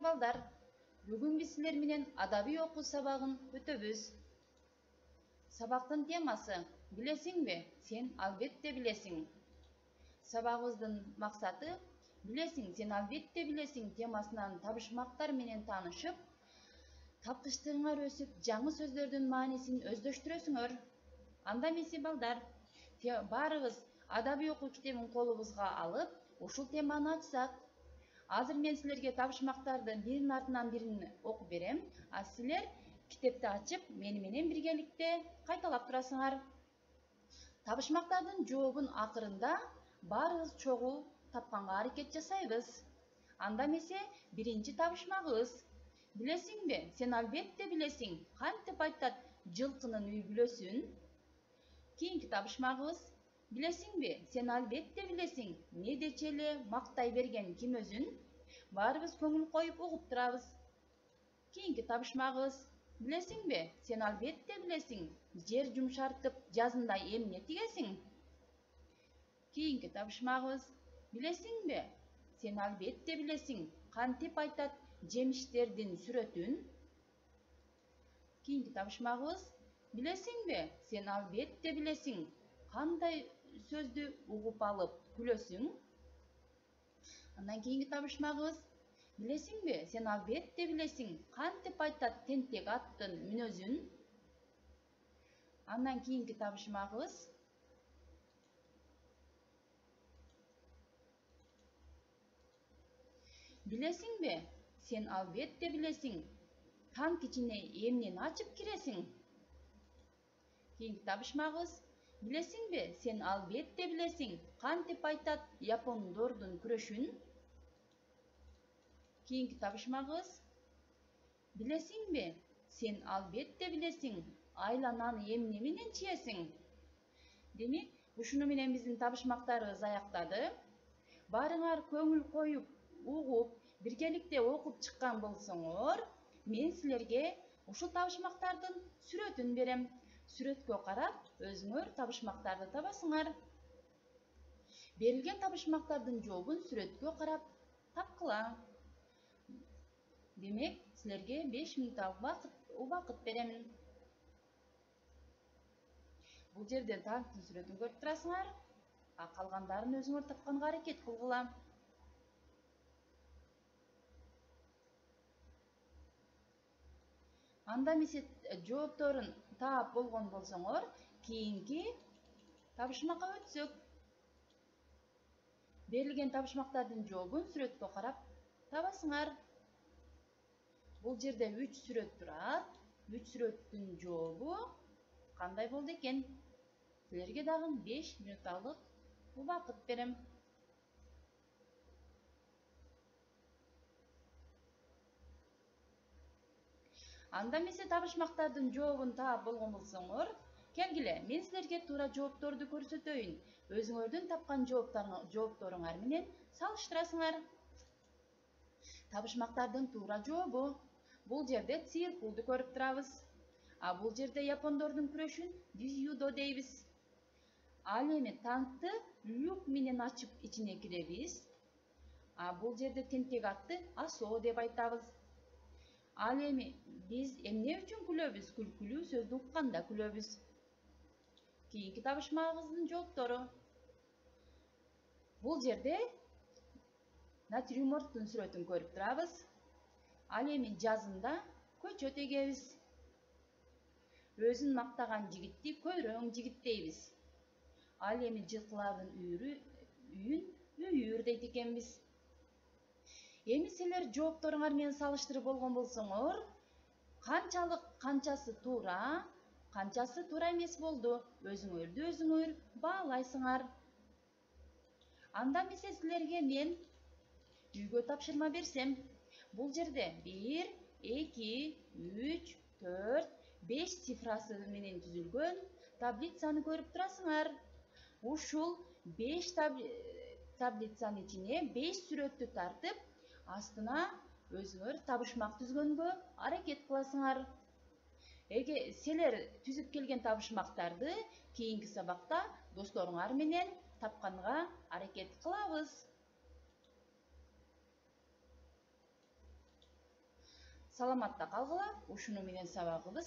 Балдар, бүгүн биз силер менен адабий окуу сабагын өтөбүз. Сабактын темасы билесиңби? Сен албетте билесиң. Сабагыбыздын максаты билесиң, сен албетте билесиң темасынан табышмактар менен таанышып, тапкычтыгыңар өсүп, жаңы сөздөрдүн маанисин өздөштүрөсүңөр. Анда эмесе балдар, баарыбыз адабий окуу китебин колубузга алып, ушул теманы ачсак. Азыр мен силерге табышмактардын биринин артынан бирин окуп берем, а силер китепти ачып, мени менен биргеликте кайталап турасыңар. Табышмактардын жообун акырында баарыбыз чогуу тапканга аракет жасайбыз. Анда эмесе биринчи табышмагыбыз. Билесиңби? Сен албетте билесиң. Кантип айтат жылкынын үй бүлөсүн? Кийинки табышмагыбыз. Билесиңби? Сен албетте билесиң. Медечи эле мактай берген ким өзүн? Баарыбыз көңүл коюп угуп турабыз. Кийинки табышмагыбыз. Билесиңби? Сен албетте билесиң. Жер жумшартып жазында эмне тигесиң? Кийинки табышмагыбыз. Билесиңби? Сен албетте билесиң. Кантип айтат жемиштердин сүрөтүн? Кийинки табышмагыбыз. Билесиңби? Сен албетте билесиң. Кандай сөздү угуп алып күлөсүң? Андан кийинки табышмагыбыз. Билесиңби? Сен албетте билесиң. Кантип айтат тентек аттын мүнөзүн? Андан кийинки табышмагыбыз. Билесиңби? Сен албетте билесиң. Танк ичине эмнени ачып киресиң? Кийинки табышмагыбыз. Билесиңби? Сен албетте билесиң. Кантип айтат япондордун күрөшүн? Кийинки табышмагыбыз. Билесиңби? Сен албетте билесиң. Айлананы эмне менен чиесиң? Демек, ушуну менен биздин табышмактарыбыз аяктады. Баарыңар көңүл коюп, угуп, биргеликте окуп чыккан болсоңор, мен силерге ушул табышмактардын сүрөтүн берем. Сүрөткө карап, өзүңөр табышмактарды табасыңар. Берилген табышмактардын жообун сүрөткө карап тапкыла. Демек, силерге 5 мүнөт убакыт беремин. Бул жерден танктын сүрөтүн көрүп турасыңар, а калгандарын өзүңөр тапканга аракет кылгыла. Анда эмесе жоопторун таап болгон болсоңор, кийинки табышмакка өтсөк. Берилген табышмактардын жообун сүрөткө карап табасыңар. Бул жерде 3 сүрөт турат. 3 сүрөттүн жообу кандай болду экен? Силерге дагы 5 мүнөт убакыт берем. Анда эмесе табышмактардын жообун таап болгон болсоңор, келгиле, мен силерге туура жоопторду көрсөтөйүн. Өзүңөрдүн тапкан жоопторуңар менен салыштырасыңар. Табышмактардын туура жообу. Бул жерде циркулду көрүп турабыз. А бул жерде япондордун күрөшүн дзюдо дейбиз. Ал эми танкты люк менен ачып ичине киребиз. А бул жерде тентек атты асоо деп айтабыз. Ал эми биз эмне үчүн күлөбүз? Күлкүлүү сөздү укканда күлөбүз. Кийинки табышмагыбыздын жооптору. Бул жерде натюрморттун сүрөтүн көрүп турабыз. Ал эми жазында көчөт эгебиз. Өзүн мактаган жигитти көйрөң жигит дейбиз. Ал эми жылкылардын үйүн үйүр дейт экенбиз. Эми силер жоопторуңар менен салыштырып болгон болсоңор, канчасы туура, канчасы туура эмес болду? Өзүңөр баалайсыңар. Анда эмесе силерге мен үйгө тапшырма берсем, бул жерде 1, 2, 3, 4, 5 цифрасы менен түзүлгөн таблицаны көрүп турасыңар. Ушул 5 таблицанын ичине 5 сүрөттү тартып, астына өзүңөр табышмак түзгөнгө аракет кыласыңар. Силер түзүп келген табышмактарды кийинки сабакта досторуңар менен тапканга аракет кылабыз. Саламатта калгыла. Ушуну менен сабагыбыз